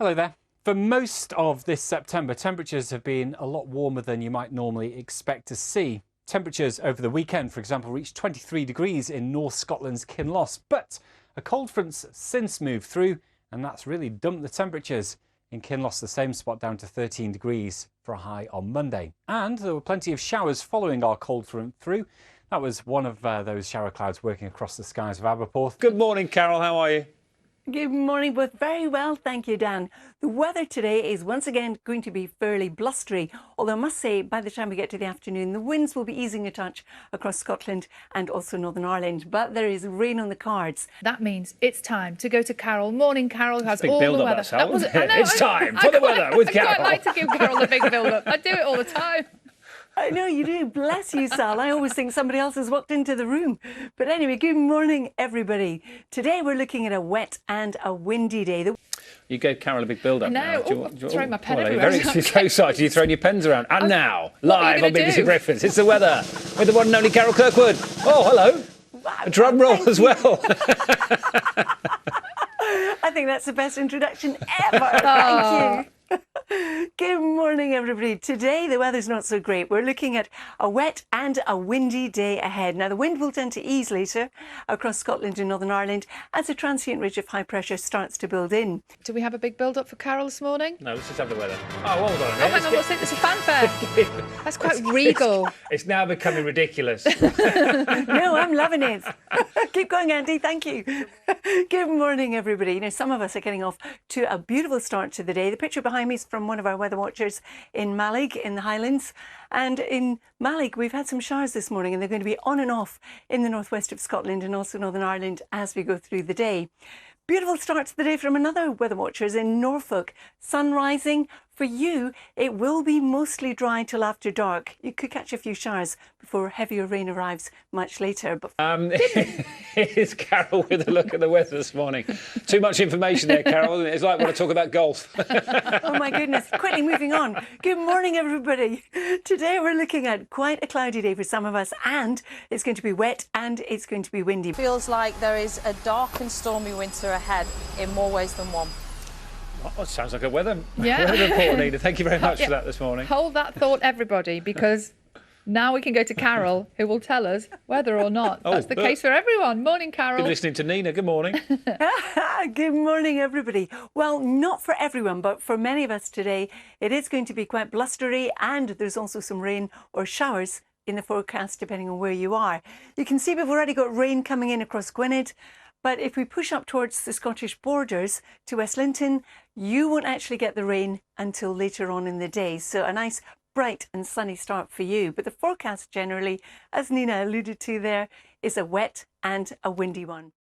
Hello there. For most of this September, temperatures have been a lot warmer than you might normally expect to see. Temperatures over the weekend, for example, reached 23 degrees in North Scotland's Kinloss, but a cold front's since moved through and that's really dumped the temperatures. In Kinloss, the same spot down to 13 degrees for a high on Monday. And there were plenty of showers following our cold front through. That was one of those shower clouds working across the skies of Aberporth. Good morning, Carol. How are you? Good morning, both. Very well, thank you, Dan. The weather today is once again going to be fairly blustery, although I must say by the time we get to the afternoon, the winds will be easing a touch across Scotland and also Northern Ireland, but there is rain on the cards. That means it's time to go to Carol. Morning, Carol, who has Big all build the up, weather. that was it's time for the weather with Carol. I quite like to give Carol a big build-up. I do it all the time. I know you do. Bless you, Sal. I always think somebody else has walked into the room. But anyway, good morning, everybody. Today we're looking at a wet and a windy day. You gave Carol a big build-up. No, throwing my pen everywhere. Very so excited. You're throwing your pens around. And now, live on BBC Breakfast, it's the weather with the one and only Carol Kirkwood. Oh, hello. Wow, a drum roll as well. I think that's the best introduction ever. Thank you. Good morning, everybody. Today the weather's not so great. We're looking at a wet and a windy day ahead. Now the wind will tend to ease later across Scotland and Northern Ireland as a transient ridge of high pressure starts to build in. Do we have a big build-up for Carol this morning? No, let's just have the weather. Oh, hold on a minute. Oh, hang on, what's it? It's a fanfare. That's quite regal. It's now becoming ridiculous. No, I'm loving it. Keep going, Andy. Thank you. Good morning, everybody. You know, some of us are getting off to a beautiful start to the day. The picture behind me is from one of our weather watchers in Mallig in the Highlands. And in Mallig, we've had some showers this morning and they're going to be on and off in the northwest of Scotland and also Northern Ireland as we go through the day. Beautiful start to the day from another weather watchers in Norfolk. Sun rising. For you, it will be mostly dry till after dark. You could catch a few showers before heavier rain arrives much later. But Here's Carol with a look at the weather this morning. Too much information there, Carol, isn't it? It's like when I talk about golf. Oh my goodness, quickly moving on. Good morning, everybody. Today we're looking at quite a cloudy day for some of us, and it's going to be wet and it's going to be windy. Feels like there is a dark and stormy winter ahead in more ways than one. Oh, it sounds like a weather report, Nina. Thank you very much for that this morning. Hold that thought, everybody, because now we can go to Carol, who will tell us whether or not that's the case for everyone. Morning, Carol. Been listening to Nina. Good morning. Good morning, everybody. Well, not for everyone, but for many of us today, it is going to be quite blustery, and there's also some rain or showers in the forecast, depending on where you are. You can see we've already got rain coming in across Gwynedd. But if we push up towards the Scottish borders to West Linton, you won't actually get the rain until later on in the day. So a nice bright and sunny start for you. But the forecast generally, as Nina alluded to there, is a wet and a windy one.